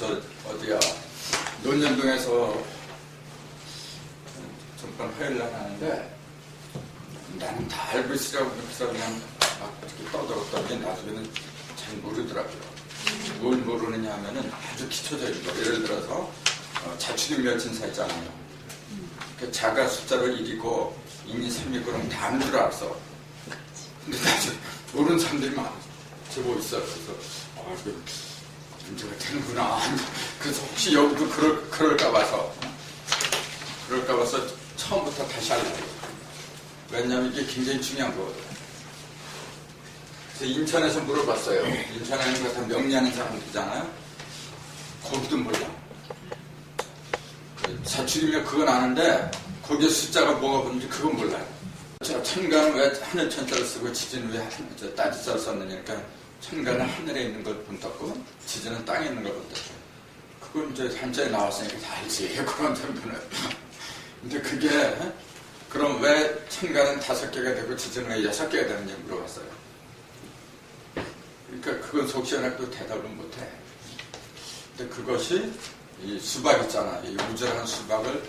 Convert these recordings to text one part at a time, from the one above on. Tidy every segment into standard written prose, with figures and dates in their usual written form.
저 어디야 논현동에서 전번 화요일 날 하는데 나는 다 알고 있으라고 그래서 그냥 막 이렇게 떠들었더니 나중에는 잘 모르더라고요. 뭘 모르느냐 하면은 아주 기초적인 거. 예를 들어서 자축인 멸진사 있잖아요. 그 자가 숫자로 1이고 인이 3이고 그럼 다 아는 줄 알았어. 근데 나중에 모르는 사람들이 많아. 제법 있어. 그래서 이게 문제가 되는구나. 그래서 혹시 여기도 그럴까 봐서 처음부터 다시 하려고. 왜냐면 이게 굉장히 중요한 거거든. 그래서 인천에서 물어봤어요. 인천에는 그렇다 명리하는 사람들이잖아요. 거기도 몰라. 자축이면 그건 아는데 거기에 숫자가 뭐가 붙는지 그건 몰라요. 천간은 왜 하늘 천자를 쓰고 지진은 왜 따지자를 썼느냐니까 천간은 하늘에 있는 걸 본다고 지진은 땅에 있는 걸 본다고. 그건 이제 한자에 나왔으니까 다 알지. 그런 정도는. 근데 그게 그럼 왜 천간은 5개가 되고 지진은 왜 6개가 되는지 물어봤어요. 그러니까 그건 속 시원하게 대답을 못해. 근데 그것이 이 수박 있잖아. 이 우절한 수박을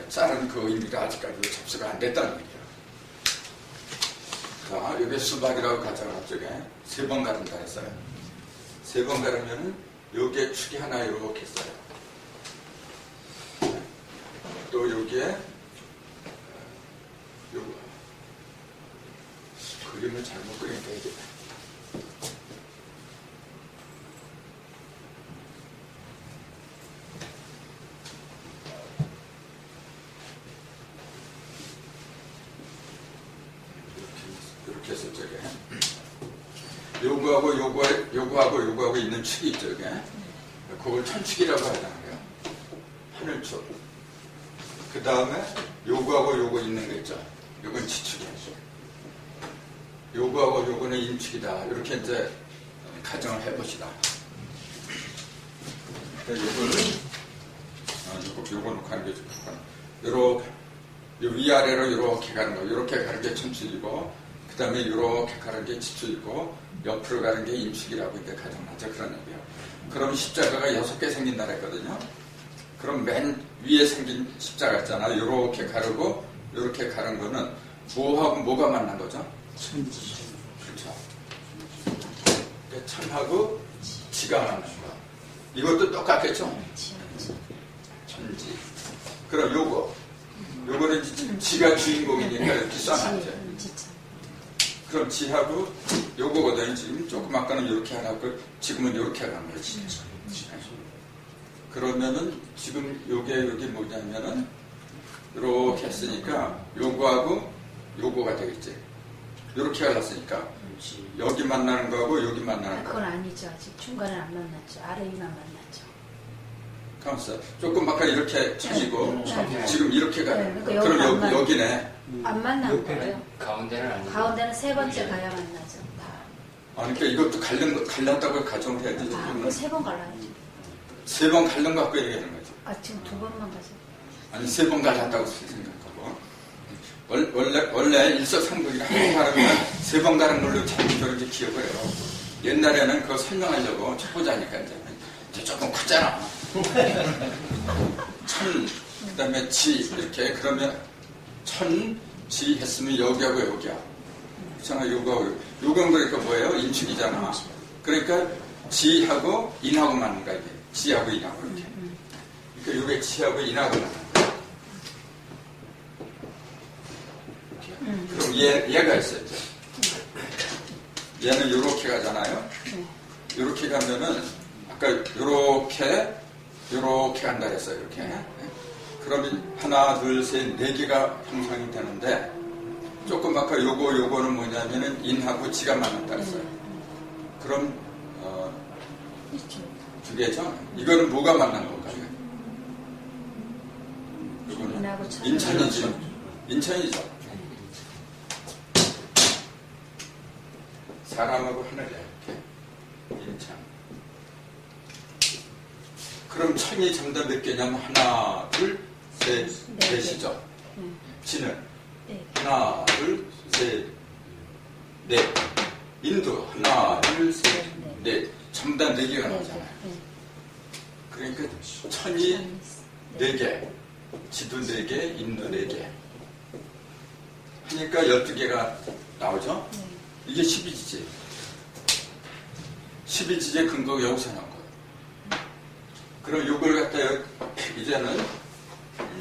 자른 그 의미가 아직까지도 접수가 안 됐다는 얘기야. 자, 여기 수박이라고 가정을 앞쪽에 3번 가른다 했어요. 3번 가르면은 여기에 축이 하나 이렇게 있어요. 또 여기에 요거 그림을 잘못 그리니까 이게 이렇게 해서 저게 요거하고 있는 축이 있죠. 이게 그걸 천축이라고 하잖아요. 하늘축. 그 다음에 요거하고 요거 있는 거 있죠. 요건 지축이야. 요거하고 요거는 인축이다. 이렇게 이제 가정을 해봅시다. 요거 놓고 하는 게 좋겠구나. 요 위아래로 이렇게 가는 거. 이렇게 가는 게 천축이고, 그 다음에 이렇게 가는 게 지축이고, 옆으로 가는 게 인축이라고 이제 가정하죠. 그런 얘기예요. 그럼 십자가가 6개 생긴다 했거든요. 그럼 맨 위에 생긴 십자가 있잖아요. 이렇게 가르고 이렇게 가른 거는 뭐하고 뭐가 만난 거죠? 천지. 그렇죠. 천하고 지가 만난 거. 이것도 똑같겠죠? 천지. 그럼 요거는 지가 주인공이니까 이렇게 써놨죠. 그럼 지하고 요거거든요. 지금 조금 아까는 이렇게 하라고 지금은 이렇게 하는 거지. 그러면은 지금 여기 뭐냐면은 이렇게 했으니까 요거하고 요거가 되겠지. 이렇게 갈랐으니까 여기 만나는 거하고 여기 만나는 거. 그건 아니죠. 아직 중간에 안 만났죠. 아래 위만 만났죠. 가만있어. 조금 아까 이렇게 천이고 지금 이렇게 가는 거. 네, 그럼 여기네. 안 만난 거예요. 가운데는 아니고. 가운데는 3번째 가야 만나죠. 그러니까 이것도 갈랐다고 가정을 해야지. 그 3번 갈라야죠. 3번 갈른 거 갖고 얘기하는 거지. 지금 2번만 가죠. 아니 3번 갈랐다고 생각하고 원래 일석삼극이라 한번 가르면 3번 가는 걸로 자기적으로 이제 기억을 해요. 옛날에는 그거 설명하려고 척보자니까 이제 조금 크잖아. 천 그다음에 지 이렇게 그러면 천 지 했으면 여기하고 여기야. 그렇잖아. 요건 그러니까 뭐예요? 인축이잖아. 그러니까 지하고 인하고 맞는 거야. 이게 지하고 인하고 이렇게. 그러니까 요게 지하고 인하고 맞는 거야. 그럼 얘가 있어요. 얘는 요렇게 가잖아요. 요렇게 가면은 아까 요렇게 간다 했어요. 이렇게. 그러면 하나, 둘, 셋, 4개가 형성이 되는데 조금 아까 요거는 뭐냐면은 인하고 지가 만났다 했어요. 그럼 2개죠? 이거는 뭐가 만난 건가요? 이거는 인천이죠. 사람하고 하늘이야. 이렇게. 인천. 그럼 천이 전부 몇 개냐면 하나, 둘, 셋, 넷이죠. 지는 하나, 둘, 셋, 넷. 인도 하나, 둘, 셋, 넷. 전부 다 4개가 나오잖아요. 그러니까 천이 4개, 지도 4개, 인도 4개. 하니까 12개가 나오죠? 네. 이게 12지지. 12지지의 근거가 여기서 나온 거예요. 그럼 요걸 갖다 이제는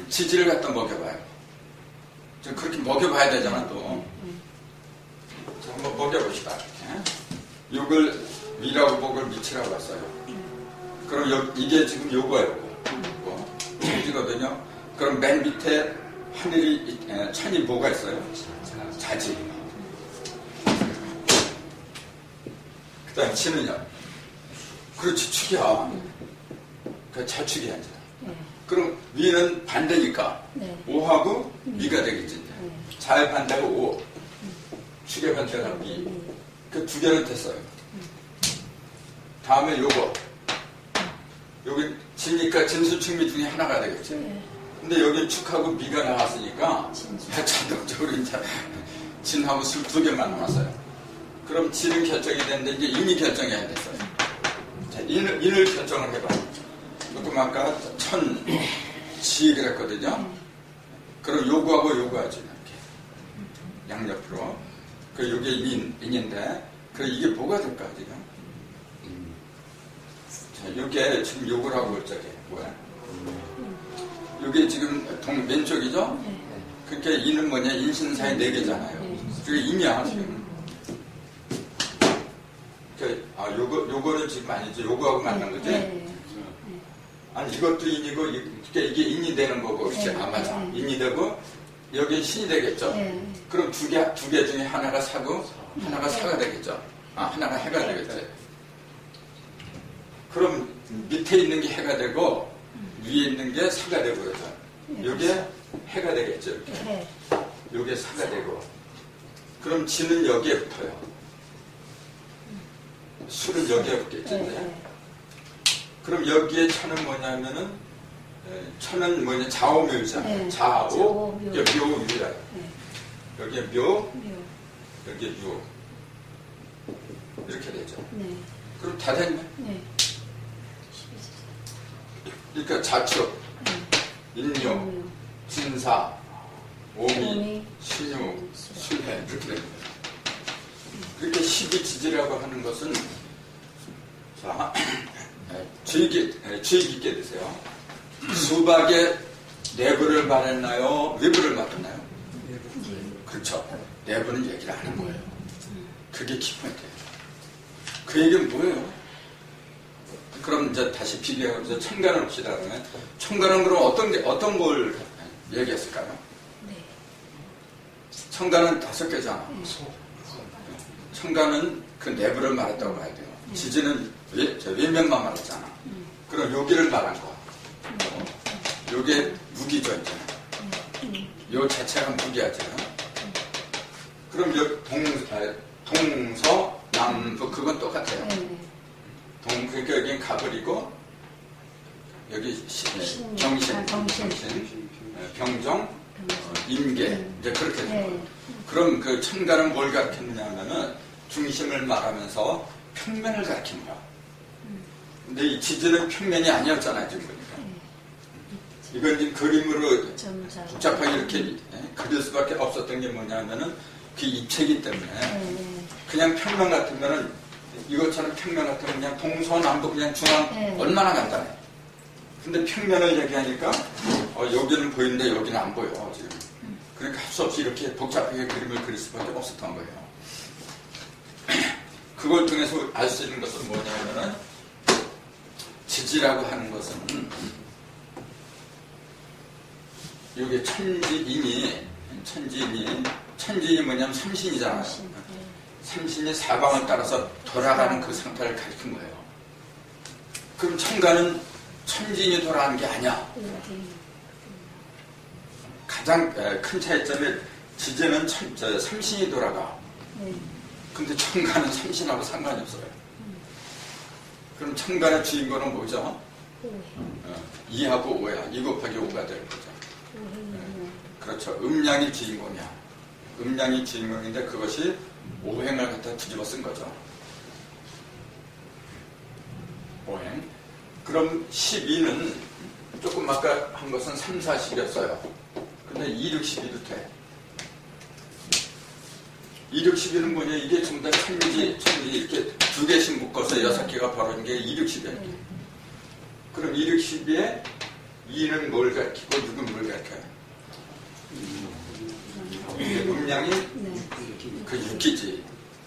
지지를 갖다 먹여봐요. 좀 그렇게 먹여봐야 되잖아, 또. 자, 한번 먹여봅시다. 요걸 위라고 보고 밑이라고 했어요. 그럼 이게 지금 요거예요. 요거. 지지거든요. 그럼 맨 밑에 하늘이, 천이 뭐가 있어요? 자지. 그 다음 지는요. 그렇지, 축이야. 그 자축이야, 이제. 네. 그럼 위는 반대니까 네. 5하고 미가 되겠지. 네. 잘 반대가 5, 축의 반대가 미. 그 2개는 됐어요. 다음에 요거. 여기 지니까 진수축미 중에 하나가 되겠지. 네. 근데 여기 축하고 미가 나왔으니까 진수. 자동적으로 이제 진하고 술 2개만 남았어요. 그럼 지는 결정이 됐는데 이제 인이 결정이 안 됐어요. 자, 인을 결정을 해봐. 조금 아까 지 그랬거든요. 그럼 요구하고 요구하지 이렇게 양옆으로. 그 요게 인인데 그 이게 뭐가 될까 지금? 자, 요게 지금 요걸 하고 저게 뭐야? 요게 지금 왼쪽이죠? 네. 그러니까 인은 뭐냐? 인신사의 4개잖아요. 네. 그게 인이야 지금. 요거는 지금 아니지. 요거하고 만난 거지? 네. 아니 이것도 인이고 그러니까 이게 인이 되는 거고 그렇지? 네. 아 맞아. 네. 인이 되고 여기 신이 되겠죠? 네. 그럼 두 개 중에 하나가 사고 하나가 사가 되겠죠? 아 하나가 해가 되겠지? 그럼 밑에 있는 게 해가 되고 위에 있는 게 사가 되고 그러죠? 요게 해가 되겠죠? 이렇게. 네. 요게 사가 되고 그럼 지는 여기에 붙어요. 술은 여기에 붙겠지? 네. 그럼 여기에 천은 뭐냐면은 천은 뭐냐 좌오묘잖아요. 네. 좌오, 좌오, 묘. 여기 묘유야. 네. 여기에 묘, 묘. 여기에 유. 이렇게 되죠. 네. 그럼 다 됐네. 네. 그러니까 자축, 네. 인묘, 묘. 진사, 오미, 오미, 신유, 술해 이렇게 됩니다. 그렇게 12지지라고 하는 것은 자 주의 깊게 드세요. 수박에 내부를 말했나요? 외부를 말했나요? 그렇죠. 내부는 얘기를 하는 거예요. 그게 키포인트예요. 그 얘기는 뭐예요? 그럼 이제 다시 비교해서 청간을 봅시다. 그러면 청간은 그럼 어떤 걸 얘기했을까요? 네. 청간은 5개잖아. 청간은 그 내부를 말했다고 봐야 돼요. 지지는 외면만 말했잖아. 그럼 여기를 말한 거. 요게 무기죠, 이제. 요 자체가 무기하죠. 그럼 동서, 남북, 그건 똑같아요. 네. 그러니까 여기는 가불이고, 여기 경신, 병정, 임계, 이제 그렇게 되는 네. 거예요. 그럼 그 천간은 뭘 가르쳤느냐면은 중심을 말하면서 평면을 가르친 거야. 근데 이 지지는 평면이 아니었잖아요, 지금 보니까. 이건 이제 그림으로 점자. 복잡하게 이렇게 그릴 수밖에 없었던 게 뭐냐면은 그 입체이기 때문에 네. 그냥 평면 같으면은 이것처럼 평면 같으면 그냥 동서남북 그냥 중앙 네. 얼마나 간단해. 근데 평면을 얘기하니까 여기는 보이는데 여기는 안 보여 지금. 그러니까 할 수 없이 이렇게 복잡하게 그림을 그릴 수밖에 없었던 거예요. 그걸 통해서 알 수 있는 것은 뭐냐면은 지지라고 하는 것은 이게 천지인이 뭐냐면 삼신이잖아요. 삼신이 사방을 따라서 돌아가는 그 상태를 가리킨 거예요. 그럼 천간은 천지인이 돌아가는 게 아니야. 가장 큰 차이점이 지지는 삼신이 돌아가. 근데 천간은 삼신하고 상관이 없어요. 그럼 천간의 주인공은 뭐죠? 2하고 5야. 2 곱하기 5가 되는 거죠. 그렇죠. 음양이 주인공이야. 음양이 주인공인데 그것이 오행을 갖다 뒤집어 쓴 거죠. 오행. 그럼 12는 조금 아까 한 것은 3, 40이었어요. 근데 2, 6, 12도 돼. 2, 6, 12는 뭐냐? 이게 전부 다 천지 이렇게 두 개씩 묶어서 6개가 벌어진 게 2, 6, 12야. 그럼 2, 6, 12에 2는 뭘 가리키고 6은 뭘 가리켜요? 음량이 그 6기지.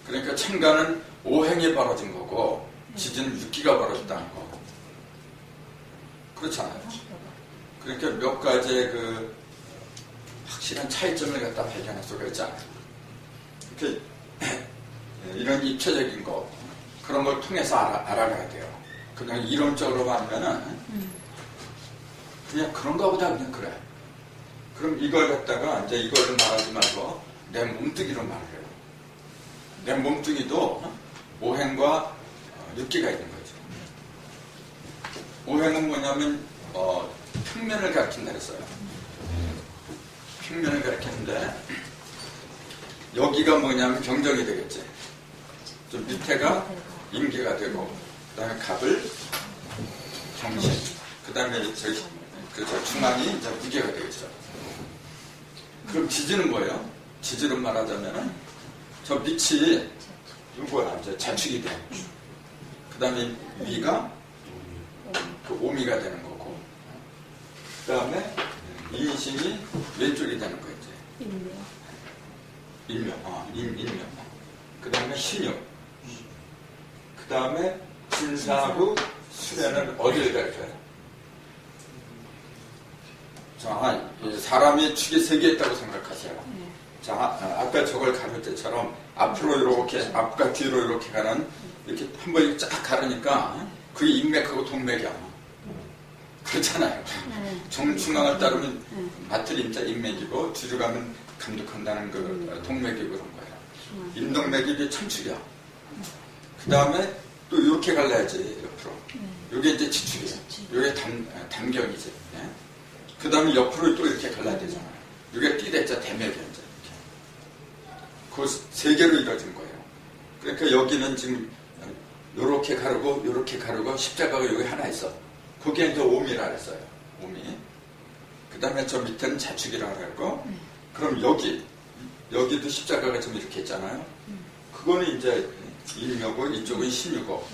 그러니까 천간은 5행이 벌어진 거고 지지는 6기가 벌어졌다는 거. 그렇잖아요. 그러니까 몇 가지의 그 확실한 차이점을 갖다 발견할 수가 있잖아요. 이렇게 이런 입체적인 거 그런 걸 통해서 알아가야 돼요. 그냥 이론적으로 하면은 그냥 그런가 보다 그냥 그래. 그럼 이걸 갖다가 이제 이걸 말하지 말고 내 몸뚱이로 말을 해요. 내 몸뚱이도 5행과 6기가 있는 거죠. 5행은 뭐냐면 평면을 가리킨다 그랬어요. 평면을 가리키는데 여기가 뭐냐면 병정이 되겠지. 좀 밑에가 임기가 되고 그다음에 갑을 정신 그다음에 그렇죠. 중앙이 이제 무게가 되겠죠. 그럼 지지는 뭐예요? 지지로 말하자면은 저 밑이 이거야 이제 자축이 돼. 그다음에 위가 그 오미가 되는 거고. 그다음에 인신이 왼쪽이 되는 거 이제. 일명. 그다음에 신유. 그다음에 진사하고 수레는 어디를 가리켜요? 자, 사람이 축이 3개 있다고 생각하세요. 자, 아까 저걸 가를 때처럼 앞으로 이렇게, 앞과 뒤로 이렇게 가는, 이렇게 한 번 쫙 가르니까 그게 인맥하고 동맥이야. 그렇잖아요. 정중앙을 따르면 맡을 임자 인맥이고, 뒤로 가면 감독한다는 그 동맥이고 그런 거예요. 인동맥이 이게 참축이야. 그 다음에 또 이렇게 갈라야지, 옆으로. 이게 이제 지축이에요. 이게 담경이지. 그 다음에 옆으로 또 이렇게 갈라야 되잖아요. 이게 띠대자 대맥이야, 이제. 그 3개로 이루어진 거예요. 그러니까 여기는 지금 요렇게 가르고, 요렇게 가르고, 십자가가 여기 하나 있어. 그게 이제 오미라 그랬어요. 오미. 그 다음에 저 밑에는 자축이라고 그랬고, 그럼 여기도 십자가가 지금 이렇게 있잖아요. 그거는 이제 일묘고, 이쪽은 신유고.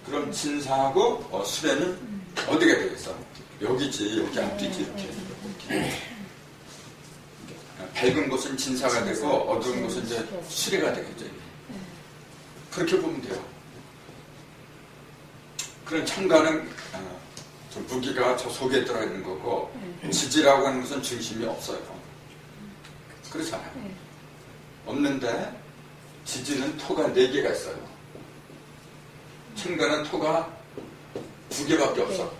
그럼 진사하고 수레는 어디가 되겠어? 여기지, 여기 앞뒤지, 이렇게. 밝은 곳은 진사가 되고, 어두운 곳은 이제 수레가 되겠죠. 그렇게 보면 돼요. 그런 천간은 저 무기가 저 속에 들어있는 거고, 지지라고 하는 것은 중심이 없어요. 그렇잖아요. 없는데, 지지는 토가 4개가 있어요. 천간은 토가 2개밖에 없어.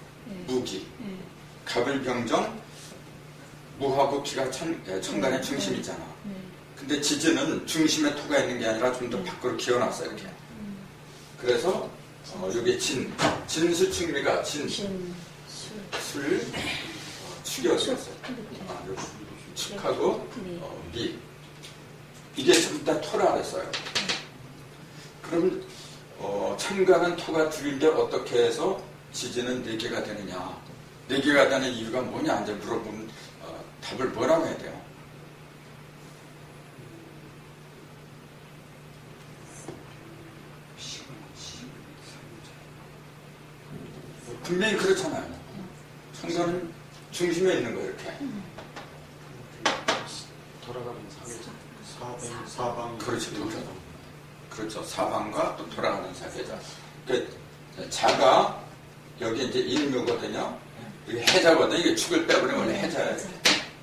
무기. 갑을병정, 무하고 기가 천간의 중심이잖아. 근데 지지는 중심에 토가 있는 게 아니라 좀 더 밖으로 기어났어요. 이렇게. 그래서 여기 진수축미가 술, 축이 어디 있어요? 축하고 미. 이게 전부 다 토라 그랬어요. 그럼 천간은 토가 2개인데 어떻게 해서 지지는 4개가 되느냐? 4개가 되는 이유가 뭐냐? 이제 물어보면 답을 뭐라고 해야 돼요? 분명히 그렇잖아요. 천간은 중심에 있는 거예요, 이렇게. 돌아가는 사방. 그렇죠, 그렇죠. 사방과 또 돌아가는 사계자. 그러니까 자가 여기 이제 일묘거든요. 이게 해자거든요. 이게 축을 빼버리면 원래 해자예요.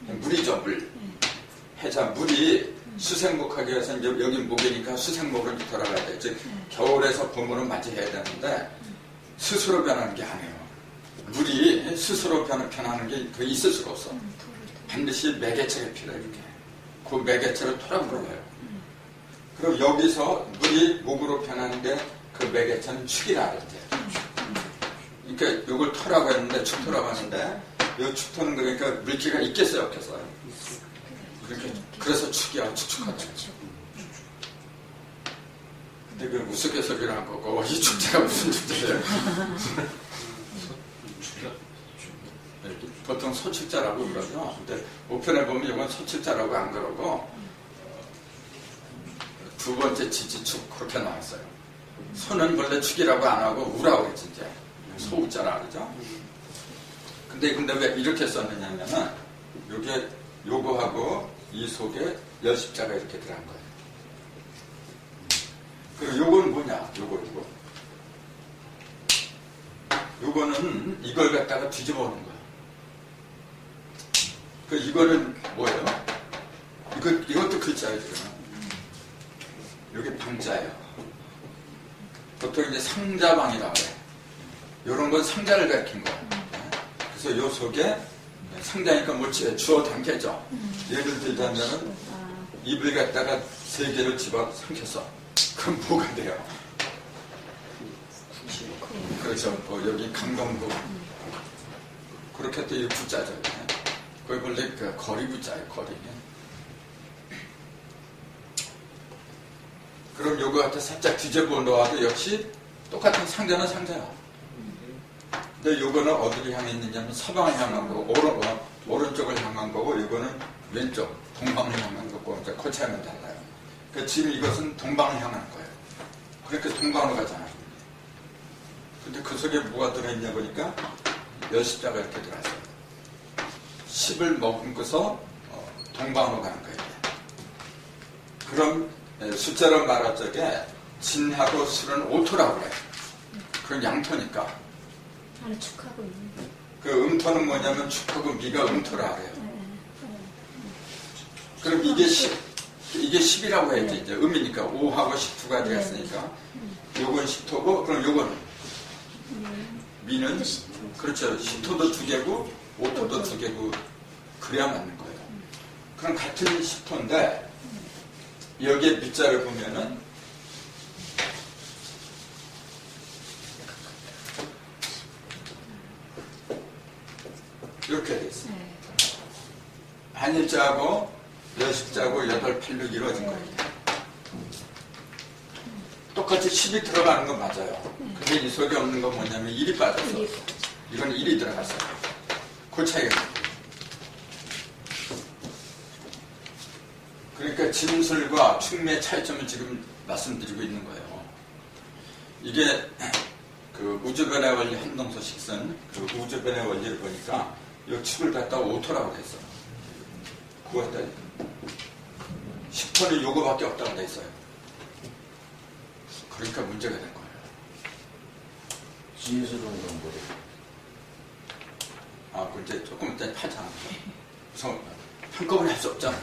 물이죠, 물. 해자, 물이 수생목하기 위해서 이제 여기 목이니까 수생목으로 돌아가야 돼. 즉, 겨울에서 봄으로 맞이해야 되는데, 스스로 변하는 게 아니에요. 물이 스스로 변하는 게 거의 있을 수가 없어. 반드시 매개체가 필요해, 이렇게. 그 매개체를 토라고 불러요. 그럼 여기서 물이 목으로 변하는데 그 매개체는 축이라 그랬대. 그러니까 이걸 토라고 했는데, 축토라고 하는데, 이 축토는 그러니까 물기가 있겠어요, 없겠어요? 그러니까 그래서 축이야, 축축하다. 근데 그 우스갯소리를 한 거고, 이 축제가 무슨 축제예요? 보통 소칠자라고 그러죠. 근데 우편에 보면 이건 소칠자라고 안 그러고 두 번째 지지축 그렇게 나왔어요. 소는 원래 축이라고 안 하고 우라고 그랬지 이제 소우자라 그러죠. 근데 왜 이렇게 썼느냐면은 요게 요거하고 이 속에 열십자가 이렇게 들어간 거예요. 그리고 요거는 뭐냐? 요거는 이걸 갖다가 뒤집어 놓은 거야. 이거는 뭐예요? 이것도 글자예요, 지금. 여기 방자예요. 보통 이제 상자방이라고 그래. 요런 건 상자를 가리킨 거야. 그래서 요 속에 상자니까 뭐 주워 담겠죠. 예를 들자면은 입을 갖다가 3개를 집어 삼켰어. 그럼 뭐가 돼요? 그렇죠. 여기 강동구. 그렇게 또 이 구자죠. 거기 원래 그 거리 구자예요, 거리. 그럼 요거 갖다 살짝 뒤집어 놓아도 역시 똑같은 상자는 상자야. 근데 요거는 어디를 향해 있느냐면 서방을 향한 거고, 오른쪽을 향한 거고, 요거는 왼쪽, 동방을 향한 거고, 이제 그 차이는 달라요. 그러니까 지금 이것은 동방을 향하는 거예요. 그러니까 동방으로 가잖아요. 근데 그 속에 뭐가 들어있냐 보니까 열십자가 이렇게 들어있어요. 10을 머금고서 동방으로 가는 거예요. 그럼 숫자로 말할 적에 진하고 술은 오토라고 그래요. 그건 양토니까. 안에 축하고 있는. 그 음토는 뭐냐면 축하고 미가 음토라 그래요. 그럼 이게 10이라고 해야지. 이제 음이니까 5하고 10토가 되었으니까 요건 10토고 그럼 요거는 미는 그렇죠. 10토도 2개고 5토도 2개고 그래야 맞는 거예요. 그럼 같은 10토인데 여기에 밑자를 보면은 이렇게 돼 있어요. 한일자하고 열십자하고 8, 8로 이루어진 거예요. 똑같이 10이 들어가는 건 맞아요. 근데 이 속에 없는 건 뭐냐면 1이 빠졌어. 이건 1이 들어갔어요. 그 차이가. 그러니까 진술과 충매의 차이점을 지금 말씀드리고 있는 거예요. 이게 그 우주변의 원리 한동소식 쓴 그 우주변의 원리를 보니까 이 축을 갖다 오토라고 했어. 그거 갖다 10토는 요거밖에 없다고 돼 있어요. 그러니까 문제가 된 거예요. 지혜스러운 건 뭐래? 그 이제 조금 이따 하자. 우선 한꺼번에 할 수 없잖아.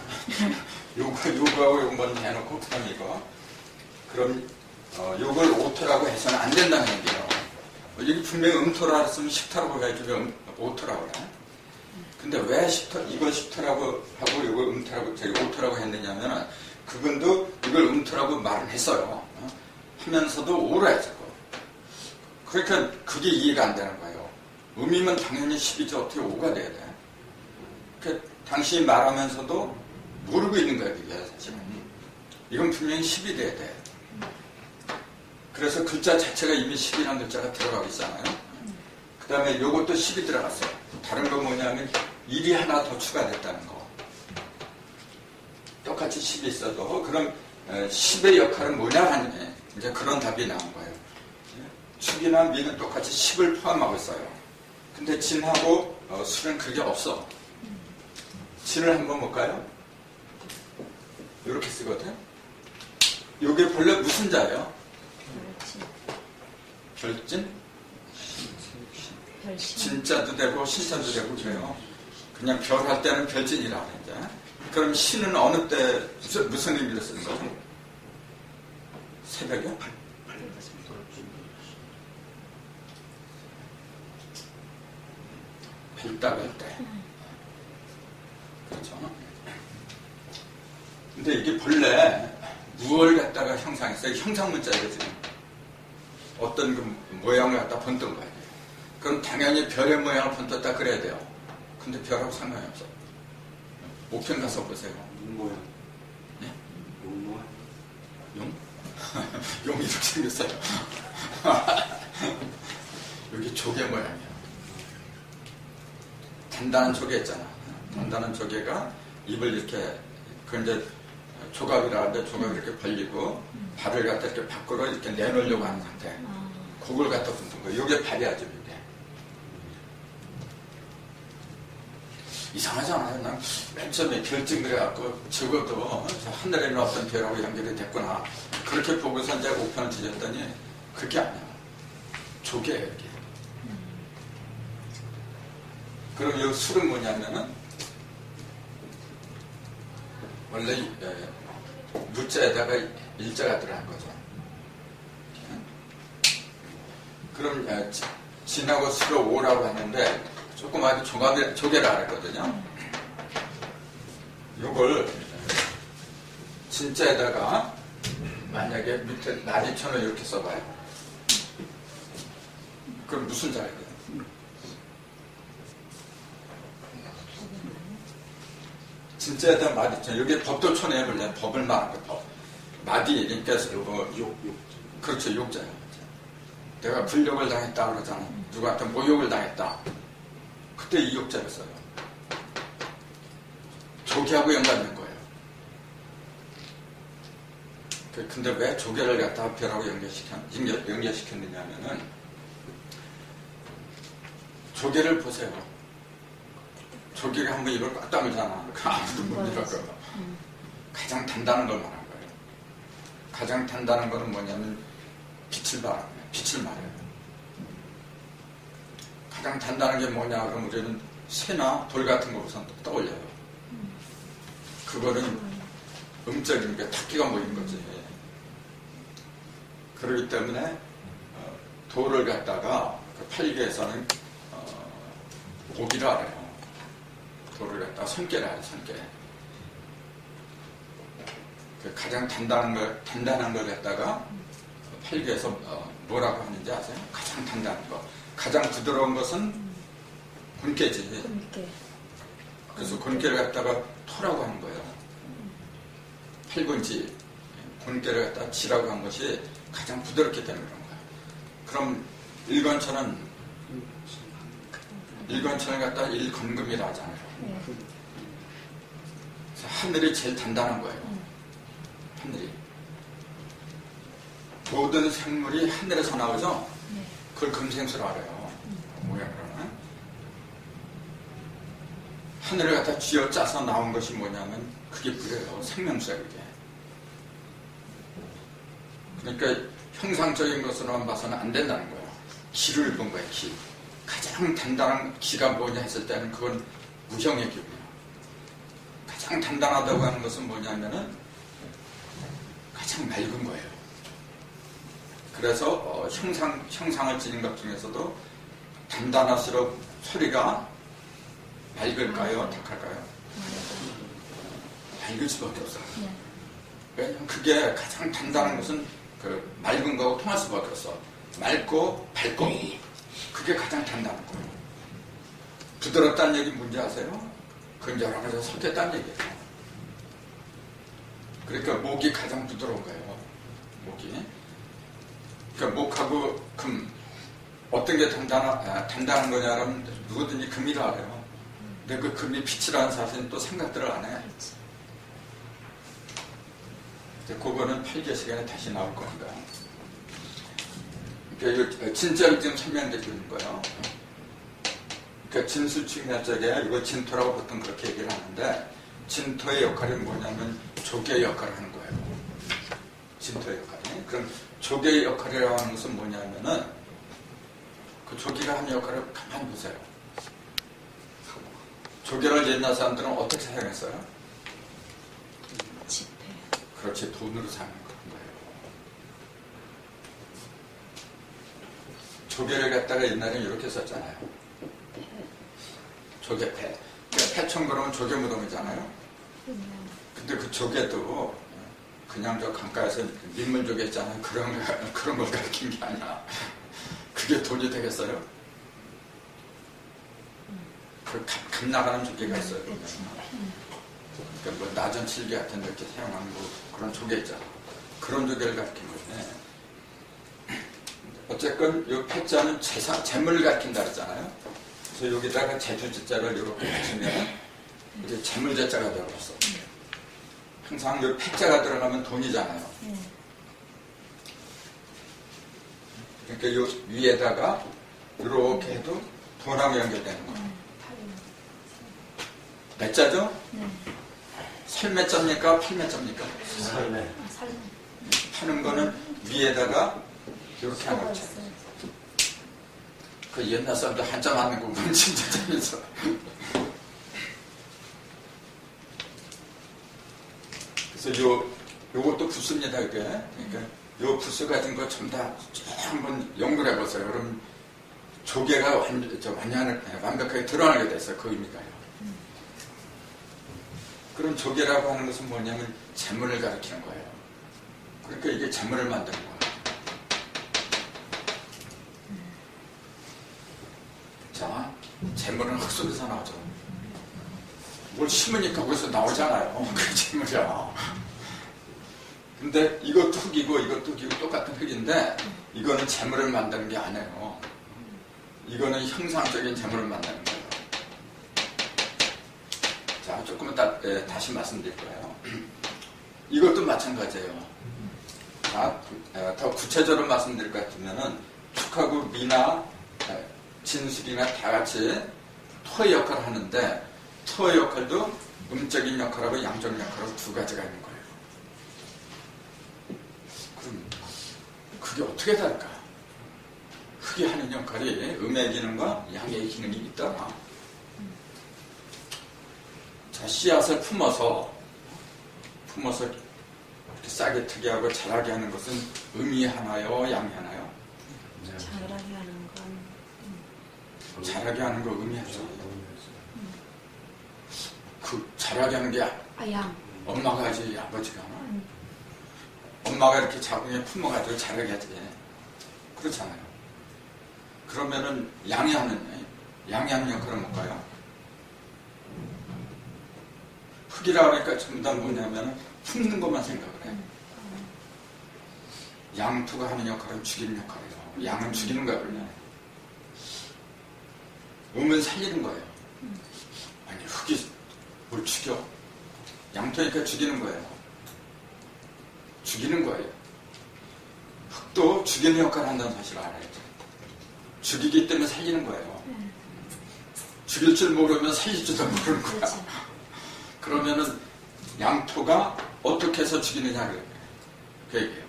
요거하고 요거만 해놓고 그다음에 이거. 그럼 요걸 오토라고 해서는 안 된다는 얘기예요. 여기 분명히 음토라 했으면 10토라고 해야지 왜 오토라고 그래? 근데 왜 10토, 이걸 10토라고 하고 이걸 음토라고, 저기 오토라고 했느냐면은 그분도 이걸 음토라고 말은 했어요. 하면서도 오라 했었고. 그러니까 그게 이해가 안 되는 거예요. 음이면 당연히 10이죠. 어떻게 5가 돼야 돼? 그러니까 당신이 말하면서도 모르고 있는 거예요, 그게 사실은. 이건 분명히 10이 돼야 돼. 그래서 글자 자체가 이미 10이라는 글자가 들어가고 있잖아요. 그 다음에 요것도 10이 들어갔어요. 다른 건 뭐냐면 1이 하나 더 추가됐다는 거. 똑같이 10이 있어도 그럼 10의 역할은 뭐냐 하니 이제 그런 답이 나온 거예요. 축이나 미는 똑같이 10을 포함하고 있어요. 근데 진하고 술은 그게 없어. 진을 한번 볼까요? 이렇게 쓰거든. 이게 본래 무슨 자예요? 별진? 진자도 되고 신자도 되고 그래요. 그냥 별 할 때는 별진이라고 하는데 그럼 신은 어느 때 무슨 의미로 쓰는 거죠? 새벽에? 별따갈 때. 그렇죠. 근데 이게 본래 무엇을 갖다가 형상했어요? 형상문자예요, 지금. 어떤 그 모양을 갖다 번뜬 거예요. 그럼 당연히 별의 모양을 번떴다 그래야 돼요. 근데 별하고 상관이 없어. 목편 가서 보세요. 용 모양. 네? 용 모양. 용? 용이 이렇게 생겼어요. 여기 조개 모양이야. 단단한 조개 있잖아. 단단한 조개가 입을 이렇게, 그 이제 조각이라 하는데 조각이 이렇게 벌리고 발을 갖다 이렇게 밖으로 이렇게 내놓으려고 하는 상태. 그걸 갖다 붙는 거예요. 이게 발이야죠, 이게. 이상하잖아요. 난 맨 처음에 결정을 해갖고 적어도 하늘에 있는 어떤 별하고 연결이 됐구나. 그렇게 보고서 이제 우편을 뒤졌더니 그게 아니야. 조개예요, 이게. 그럼 이 술은 뭐냐면은 원래 무자에다가 일자가 들어간 거죠. 그럼 진하고 술을 오라고 하는데 조그맣게 조개라 그랬거든요. 요걸 진짜에다가 만약에 밑에 나리천을 이렇게 써봐요. 그럼 무슨 자예요? 진짜에다 마디천. 여기 법도천에 원래 법을 말한 거 법. 마디 그러니까 그렇죠, 욕자예요. 내가 불욕을 당했다 그러잖아. 누구한테 모욕을 당했다. 그때 이 욕자를 써요. 조개하고 연관된 거예요. 근데 왜 조개를 갖다가 별하고 연결시켰느냐 하면은 조개를 보세요. 조개가 한번 입을 꽉 다물잖아. 아무도 못 입을 거야. 가장 단단한 걸 말한 거예요. 가장 단단한 거는 뭐냐면 빛을 말해요. 빛을 말해요. 가장 단단한 게 뭐냐 그러면 우리는 새나 돌 같은 거 우선 떠올려요. 그거는 음적인 게 탁기가 모인 거지. 그렇기 때문에 돌을 갖다가 그 팔기에서는 고기를 알아요. 돌을 갖다가 손깨를 알아요. 손깨. 그 가장 단단한 걸 갖다가 팔기에서 뭐라고 하는지 아세요? 가장 단단한 거. 가장 부드러운 것은 곤깨지. 곤깨. 그래서 곤깨를 갖다가 토라고 하는 거예요. 팔곤지, 곤깨를 갖다가 지라고 한 것이 가장 부드럽기 때문에 그런 거예요. 그럼 일건천을 갖다가 일건금이라 하잖아요. 그래서 하늘이 제일 단단한 거예요. 하늘이. 모든 생물이 하늘에서 나오죠? 그걸 금생수로 알아요. 모양으로는. 하늘을 갖다 쥐어짜서 나온 것이 뭐냐면 그게 그래요. 생명수야, 그게. 그러니까 형상적인 것으로만 봐서는 안 된다는 거예요. 기를 본 거예요, 기. 가장 단단한 기가 뭐냐 했을 때는 그건 무형의 기분이에요. 가장 단단하다고 하는 것은 뭐냐면은 가장 맑은 거예요. 그래서 형상을 지닌 것 중에서도 단단할수록 소리가 맑을까요? 탁할까요? 맑을 수밖에 없어요. 왜냐면 그게 가장 단단한 것은 그 맑은 거하고 통할 수밖에 없어. 맑고 밝고 그게 가장 단단한 거예요. 부드럽다는 얘기 뭔지 아세요? 그건 여러 가지가 섞였다는 얘기예요. 그러니까 목이 가장 부드러운 거예요. 목이. 그러니까 목하고 금 어떤 게 단단한 거냐면 누구든지 금이라 알아요. 근데 그 금이 빛이라는 사실은 또 생각들을 안 해. 그거는 8개 시간에 다시 나올 겁니다. 그러니까 이거 진짜로 지금 설명되고 있는 거예요. 그러니까 진수축야적에 이거 진토라고 보통 그렇게 얘기를 하는데 진토의 역할이 뭐냐면 조개의 역할을 하는 거예요. 진토의 역할이. 그럼 조개의 역할이라고 하는 것은 뭐냐면은 그 조개가 하는 역할을 가만히 보세요. 조개를 옛날 사람들은 어떻게 사용했어요? 지폐. 그렇지, 돈으로 사용한 거예요. 조개를 갖다가 옛날에 이렇게 썼잖아요. 조개패. 그러니까 패천 그러면 조개 무덤이잖아요. 근데 그 조개도 그냥 저 강가에서 민물 조개 있잖아요. 그런 걸 가르친 게 아니야. 그게 돈이 되겠어요? 그 값 나가는 조개가 있어요. 그러니까 뭐 나전 칠개 같은 데 이렇게 사용하는 뭐 그런 조개 있잖아. 그런 조개를 가르친 거네. 어쨌건 이 패자는 재물을 가르친다 그랬잖아요. 그래서 여기다가 제주자를 이렇게 붙이면 이제 재물자자가 들어갔어. 항상 요 패자가 들어가면 돈이잖아요. 네. 그러니까 요 위에다가 이렇게 해도 돈하고 연결되는 거예요. 몇 자죠? 네. 살 몇 자입니까? 팔 몇 자입니까? 살래. 아, 살림. 파는 거는 위에다가 이렇게 하는 서가 거죠. 있어요. 그 옛날 사람들 한자 맞는 거 보면 진짜 재밌어. 그래서 요것도 부스입니다, 이게. 그러니까 요 부스 가진 거 전부 다 한번 연구를 해보세요. 그럼 조개가 완벽하게 드러나게 됐어요, 그 의미가요. 그럼 조개라고 하는 것은 뭐냐면 재물을 가리키는 거예요. 그러니까 이게 재물을 만드는 거예요. 자, 재물은 흙 속에서 나오죠. 뭘 심으니까 거기서 나오잖아요. 그게 재물이야. 근데 이것도 흙이고 이것도 흙이고 똑같은 흙인데 이거는 재물을 만드는 게 아니에요. 이거는 형상적인 재물을 만드는 거예요. 자, 조금만 다시 말씀드릴 거예요. 이것도 마찬가지예요. 자, 더 구체적으로 말씀드릴 것 같으면은 축하고 미나 진술이나 다 같이 토의 역할을 하는데 토의 역할도 음적인 역할하고 양적 역할하고 두 가지가 있는 거예요. 그럼 그게 어떻게 다를까? 흙이 하는 역할이 음의 기능과 양의 기능이 있더라. 자, 씨앗을 품어서 이렇게 싸게 트게 하고 자라게 하는 것은 음이 하나요, 양이 하나요? 자라게 하는 건 자라게 하는 거 음이 하죠. 그 자라게 하는 게 양. 엄마가 하지 아버지가 하나? 엄마가 이렇게 자궁에 품어가지고 자라게 하지. 그렇잖아요. 그러면은 양이 하는 역할은 뭘까요? 흙이라 그러니까 전부 다 뭐냐면 품는 것만 생각을 해. 양토가 하는 역할은 죽이는 역할이에요. 양은 죽이는 거야, 그냥. 음은 살리는 거예요. 아니, 흙이 뭘 죽여? 양토니까 죽이는 거예요. 죽이는 거예요. 흙도 죽이는 역할을 한다는 사실을 알아야죠. 죽이기 때문에 살리는 거예요. 죽일 줄 모르면 살릴 줄도 모르는 거야. 그렇죠. 그러면은 양토가 어떻게 해서 죽이느냐를 그 얘기예요.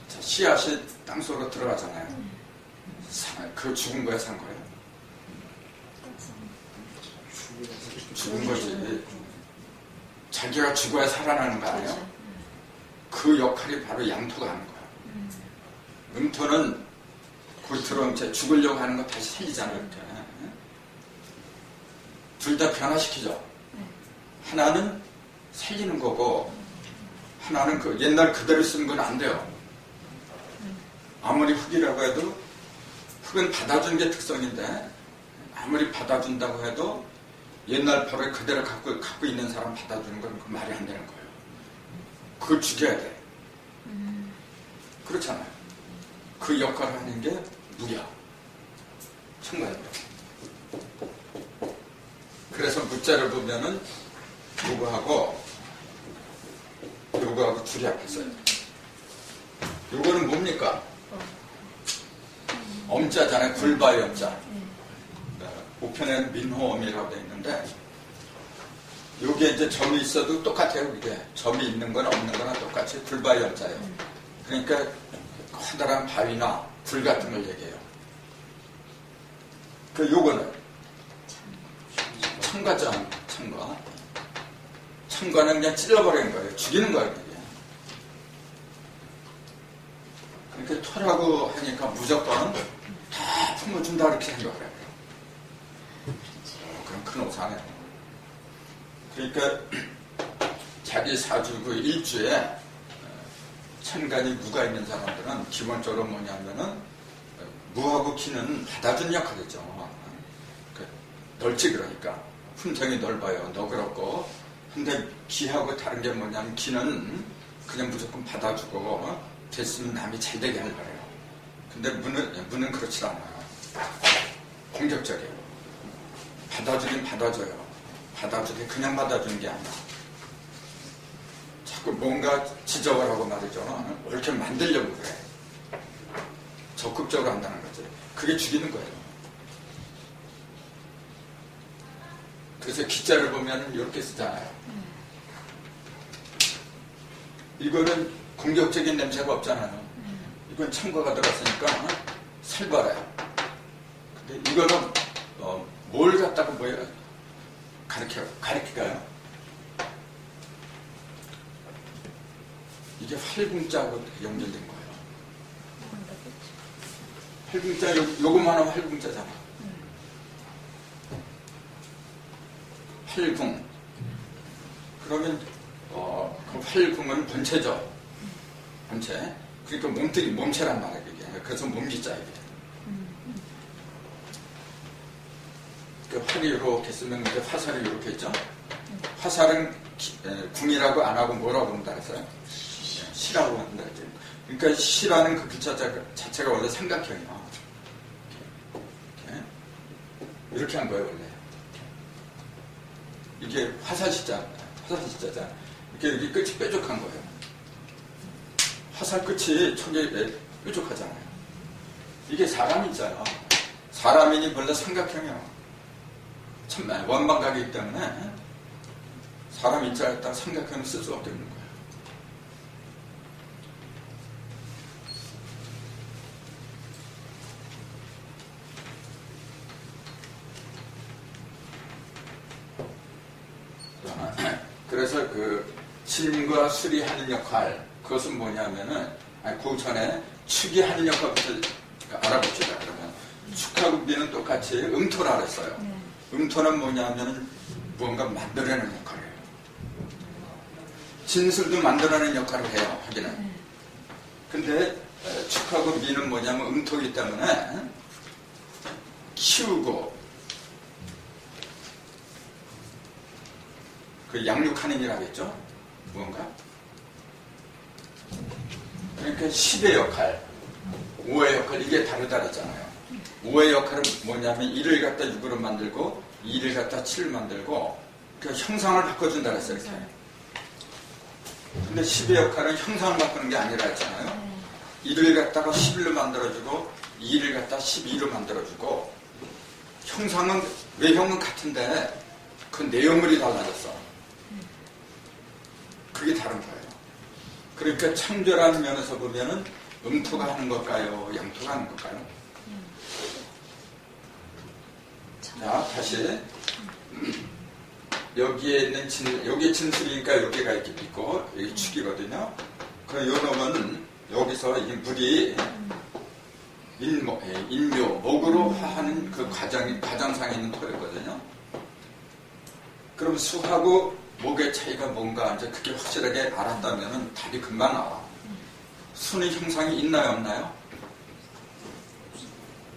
자, 씨앗이 땅속으로 들어가잖아요. 그 죽은 거야, 산 거예요? 죽은 거지. 자기가 죽어야 살아나는 거 아니에요? 그렇죠. 그 역할이 바로 양토가 하는 거야. 음토는 곧 들어오면 죽으려고 하는 거 다시 살리잖아요, 이렇게. 둘 다 변화시키죠. 하나는 살리는 거고, 하나는 그 옛날 그대로 쓰는 건 안 돼요. 아무리 흙이라고 해도, 흙은 받아주는 게 특성인데, 아무리 받아준다고 해도, 옛날 버릇 그대로 갖고 있는 사람 받아주는 건 그 말이 안 되는 거예요. 그걸 죽여야 돼. 그렇잖아요. 그 역할을 하는 게 무야. 청가입니다. 그래서 무자를 보면은 요거하고 둘이 합했어요. 요거는 뭡니까? 엄자잖아요. 굴바의 엄자. 우편에는 민호엄이라고 되어 있는데 여기에 이제 점이 있어도 똑같아요. 이게 점이 있는 거나 없는 거나 똑같이 굴바의 엄자예요. 그러니까 커다란 바위나 굴 같은 걸 얘기해요. 그 요거는 청가잖아. 청가는 그냥 찔러버리는 거예요. 죽이는 거예요. 이게. 그러니까 토라고 하니까 무조건 다 품어준다 이렇게 생각을 해요. 그럼 큰 오산이에요. 그러니까 자기 사주 그 일주에 천간이 무가 있는 사람들은 기본적으로 뭐냐면은 무하고 기는 받아주는 역할이죠. 넓지 그러니까 품성이 넓어요. 너그럽고. 근데 기하고 다른 게 뭐냐면 기는 그냥 무조건 받아주고 됐으면 남이 잘 되게 하려고 해요. 근데 무는 그렇지 않아요. 공격적이에요. 받아주긴 받아줘요. 받아주긴 그냥 받아주는 게 아니라 자꾸 뭔가 지적을 하고 말이죠. 이렇게 만들려고 그래. 적극적으로 한다는 거지. 그게 죽이는 거예요. 그래서 기자를 보면 이렇게 쓰잖아요. 이거는 공격적인 냄새가 없잖아요. 이건 첨가가 들어갔으니까 살벌해요. 근데 이거는 뭘 갖다가 뭐예요? 가리켜요. 이게 활궁자하고 연결된 거예요. 활궁자, 요것만 하면 활궁자잖아. 활궁. 그러면 그 활궁은 본체죠. 본체. 그러니까 몸뚱이, 몸체란 말이에요. 그게. 그래서 몸기자 이게. 그 활이 이렇게 쓰면 이제 화살이 이렇게 있죠. 화살은 궁이라고 안 하고 뭐라고 한다 그랬어요? 시라고 한다 그랬죠. 그러니까 시라는 그 글자 자체가 원래 삼각형이야. 이렇게 한 거예요 원래. 이게 화살시자잖아. 이렇게 여기 끝이 뾰족한 거예요. 화살 끝이 촉에 뾰족하잖아요. 이게 사람이잖아. 사람이니 원래 삼각형이야. 참 원방각이기 때문에 사람 인자를 딱 삼각형을 쓸 수밖에 없는 거예요. 그래서 그 진과 술이 하는 역할, 그것은 뭐냐면은 그 전에 축이 하는 역할부터 알아봅시다. 그러면 축하고 비는 똑같이 음토라 그랬어요. 음토는 뭐냐면은 무언가 만들어내는 역할이에요. 진술도 만들어내는 역할을 해요. 하기는. 근데 축하고 미는 뭐냐면 음토이기 때문에 키우고 그 양육하는 일 하겠죠? 무언가? 그러니까 10의 역할, 5의 역할, 이게 다르다 그랬잖아요. 5의 역할은 뭐냐면 1을 갖다 6으로 만들고 2를 갖다 7을 만들고 그 형상을 바꿔준다 그랬어요. 이렇게. 근데 10의 역할은 형상을 바꾸는 게 아니라 했잖아요. 1을 갖다가 11로 만들어주고 2를 갖다 12로 만들어주고 형상은 외형은 같은데 그 내용물이 달라졌어. 그게 다른 거예요. 그러니까 창조라는 면에서 보면은 음토가 하는 걸까요? 양토가 하는 걸까요? 자, 다시 여기에 있는 여기 진술이니까 여기가 이렇게 있고 여기 축이거든요. 그 요 놈은 여기서 이 물이 인묘, 목으로 화하는 그 과정상에 있는 토였거든요. 그럼 수하고 목의 차이가 뭔가 이제 그게 확실하게 알았다면은 답이 금방 나와. 수는 형상이 있나요, 없나요?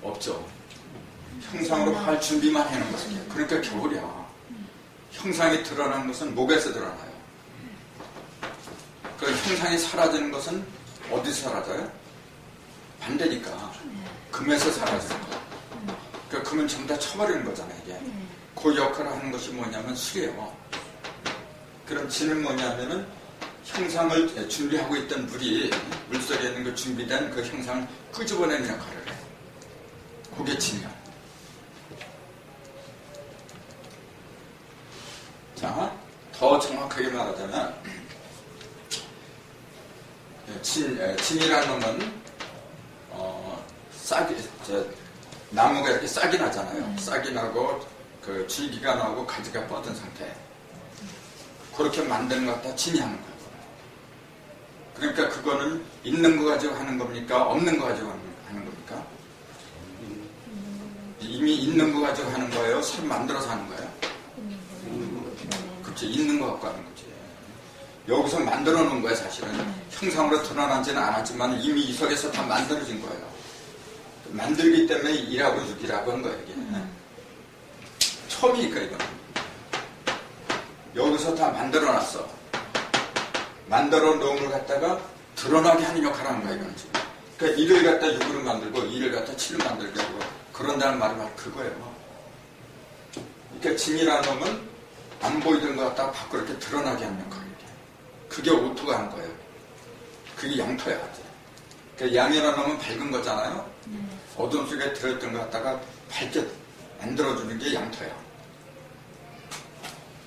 없죠. 형상으로 할 준비만 해놓은 거예요. 그러니까 겨울이야. 형상이 드러나는 것은 목에서 드러나요. 그 형상이 사라지는 것은 어디서 사라져요? 반대니까. 금에서 사라지는 거. 그러니까 금은 전부 다 쳐버리는 거잖아요, 이게. 그 역할을 하는 것이 뭐냐면 술이에요. 그럼 진은 뭐냐면은 형상을 준비하고 있던 물이 물속에 있는 그 준비된 그 형상을 끄집어내는 역할을 해요. 그게 진이야. 자, 더 정확하게 말하자면 진이라는 놈은 나무가 이렇게 싹이 나잖아요. 싹이 나고 그 줄기가 나오고 가지가 뻗은 상태. 그렇게 만드는 것 같다 진이 하는 거예요. 그러니까 그거는 있는 거 가지고 하는 겁니까? 없는 거 가지고 하는 겁니까? 이미 있는 거 가지고 하는 거예요? 새로 만들어서 하는 거예요? 그렇지, 있는 거 갖고 하는 거지. 여기서 만들어 놓은 거예요, 사실은. 형상으로 드러나지는 않았지만 이미 이 속에서 다 만들어진 거예요. 만들기 때문에 일하고 육이라고 한 거예요, 이게. 처음이니까, 이거는. 여기서 다 만들어 놨어. 만들어 놓은 걸 갖다가 드러나게 하는 역할을 하는 거야, 이거는 지금. 그러니까 1을 갖다 6으로 만들고 2를 갖다 7로 만들고 하고 그런다는 말이 바로 그거예요. 그러니까 진이라는 놈은 안 보이던 것 같다가 밖으로 이렇게 드러나게 하는 역할이에요. 그게 오토가 한 거예요. 그게 양토야. 그러니까 양이라는 놈은 밝은 거잖아요. 어둠 속에 들어있던 것 같다가 밝게 만들어주는 게 양토야.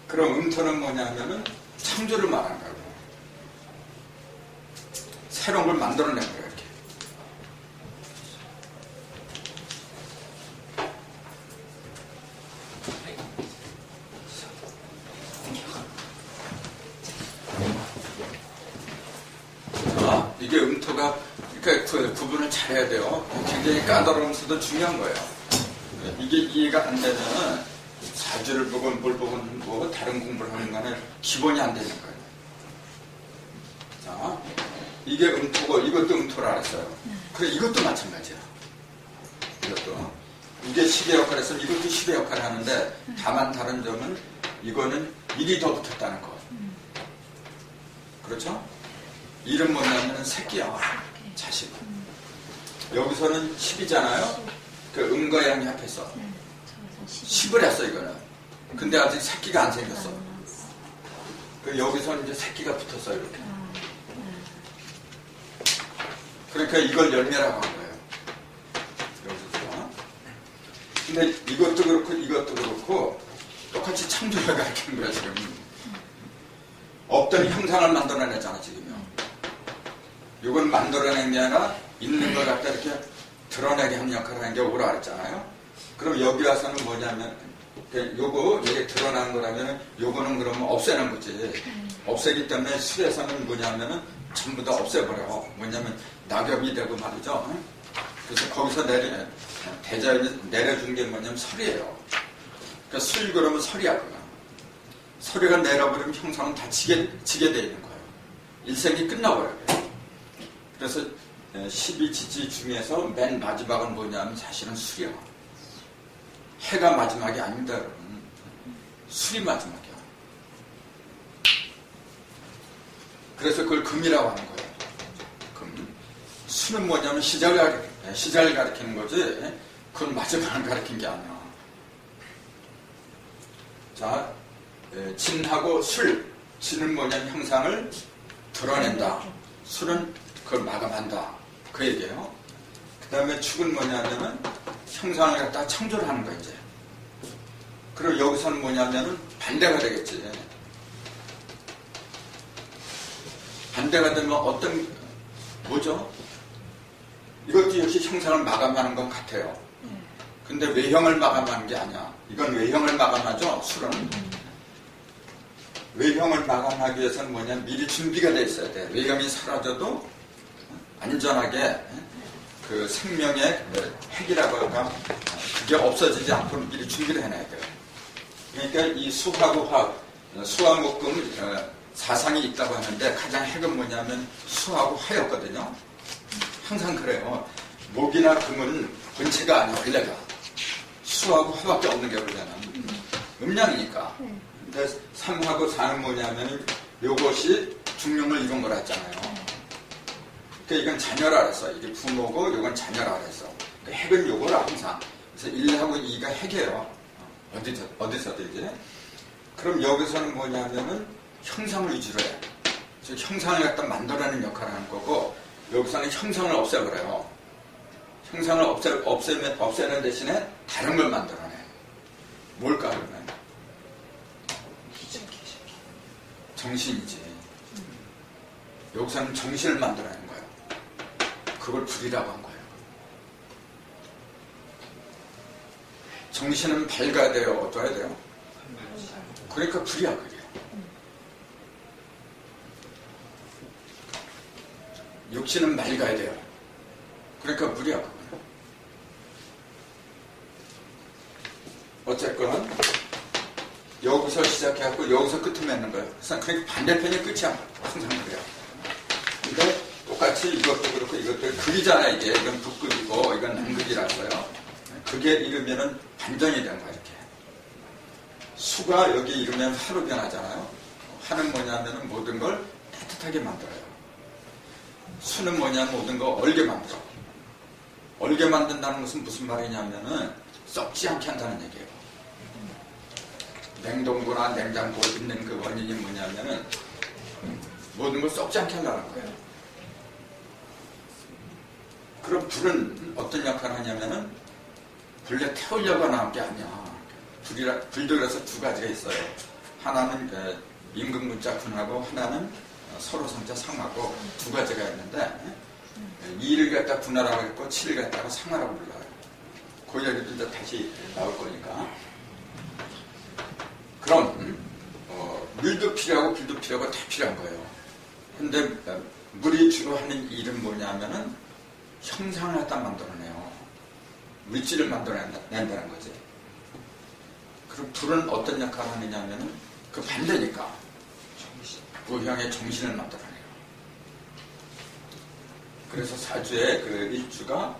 그럼 음토는 뭐냐면은 창조를 말하는 거예요. 새로운 걸 만들어낸 거예요, 이렇게. 자, 이게 음토가, 그러니까 그 구분을 잘해야 돼요. 굉장히 까다로우면서도 중요한 거예요. 이게 이해가 안 되면은 사주를 보건 뭘 보건 뭐 다른 공부를 하는 간에 기본이 안 되는 거예요. 자, 이게 음토고 이것도 음토라 그랬어요. 그래, 이것도 마찬가지야. 이것도. 이게 십의 역할을 했으면 이것도 십의 역할을 하는데 다만 다른 점은 이거는 일이 더 붙었다는 거. 그렇죠? 일은 뭐냐면 새끼야. 자식. 여기서는 10이잖아요. 그 음과 양이 합해서 10을 했어, 이거는. 근데 아직 새끼가 안 생겼어. 그 여기서 이제 새끼가 붙었어, 이렇게. 그러니까 이걸 열매라고 한 거예요. 여기서. 근데 이것도 그렇고 이것도 그렇고 똑같이 창조를 가르치는 거야, 지금. 없던 형상을 만들어내잖아, 지금요. 이건 만들어낸 게 아니라 있는 걸 갖다 이렇게 드러내게 하는 역할을 하는 게 오라 그랬잖아요. 그럼 여기 와서는 뭐냐면, 요거, 이게 드러난 거라면, 요거는 그러면 없애는 거지. 없애기 때문에 술에서는 뭐냐면은 전부 다 없애버려. 뭐냐면, 낙엽이 되고 말이죠. 그래서 거기서 대자연이 내려준 게 뭐냐면 설이에요. 그러니까 술 그러면 설이야, 그거. 설이가 내려버리면 형상은 다 지게 돼 있는 거예요. 일생이 끝나버려요. 그래서 12지지 중에서 맨 마지막은 뭐냐면 사실은 술이야. 해가 마지막이 아닙니다, 여러분. 술이 마지막이야. 그래서 그걸 금이라고 하는 거예요. 금. 술은 뭐냐면 시작을 가리키는 거지, 그건 마지막을 가리킨 게 아니야. 자, 진하고 술. 진은 뭐냐면 형상을 드러낸다. 술은 그걸 마감한다. 그 얘기예요. 그 다음에 축은 뭐냐면은 형상을 갖다가 창조를 하는 거야, 이제. 그리고 여기서는 뭐냐면은 반대가 되겠지. 반대가 되면 어떤, 뭐죠? 이것도 역시 형상을 마감하는 것 같아요. 근데 외형을 마감하는 게 아니야. 이건 외형을 마감하죠, 술은. 외형을 마감하기 위해서는 뭐냐면 미리 준비가 돼 있어야 돼. 외형이 사라져도 안전하게 그 생명의 핵이라고 할까, 그게 없어지지 않도록 미리 준비를 해놔야 돼요. 그러니까 이 수하고 화학, 수화 목금 사상이 있다고 하는데 가장 핵은 뭐냐면 수하고 화였거든요. 항상 그래요. 목이나 금은 본체가 아니야, 원래가. 수하고 화밖에 없는 게 원래는. 음량이니까. 근데 3하고 4는 뭐냐면 요것이 중력을 이룬 거라 했잖아요. 그러니까 이건 자녀라 그랬어. 이게 부모고 이건 자녀라 그랬어. 그러니까 핵은 요거라 항상. 그래서 1하고 2가 핵이에요. 어디서든지. 그럼 여기서는 뭐냐면은 형상을 위주로 해. 즉 형상을 갖다 만들어내는 역할을 하는 거고, 여기서는 형상을 없애버려요. 형상을 없애는 대신에 다른 걸 만들어내. 뭘까 그러면? 정신이지. 여기서는 정신을 만들어내는 거예요. 그걸 불이라고 한 거예요. 정신은 밝아야 돼요? 어떠해야 돼요? 그러니까 불이야, 그게. 육신은 맑아야 돼요. 그러니까 불이야, 그거는. 어쨌건 여기서 시작해갖고 여기서 끝을 맺는 거예요. 그러니까 반대편이 끝이야. 항상 그래요. 근데 똑같이 이것도 그렇고 이것도 극이잖아, 이게. 이건 북극이고 이건 남극이라고요. 그게 이르면은 반전이 되는 거야, 이렇게. 수가 여기 이르면 화로 변하잖아요. 화는 뭐냐면은 모든 걸 따뜻하게 만들어요. 수는 뭐냐면 모든 걸 얼게 만들어. 얼게 만든다는 것은 무슨 말이냐면은 썩지 않게 한다는 얘기예요. 냉동고나 냉장고에 있는 그 원인이 뭐냐면은 모든 걸 썩지 않게 하려는 거예요. 그럼 불은 어떤 역할을 하냐면은 불에 태우려고 하는 게 아니야. 불도 그래서 두 가지가 있어요. 하나는 임금문자 군하고 하나는 서로 성자 상하고 두 가지가 있는데 2를 갖다 군하라고 했고 7을 갖다가 상하라고 불러요. 그 얘기도 이제 다시 나올 거니까. 그럼 물도 필요하고 불도 필요하고 다 필요한 거예요. 근데 물이 주로 하는 일은 뭐냐면은 형상을 갖다 만들어내요. 물질을 만들어낸다는 거지. 그럼 불은 어떤 역할을 하느냐면은 그 반대니까 부형의 정신을 만들어내요. 그래서 사주의 그 일주가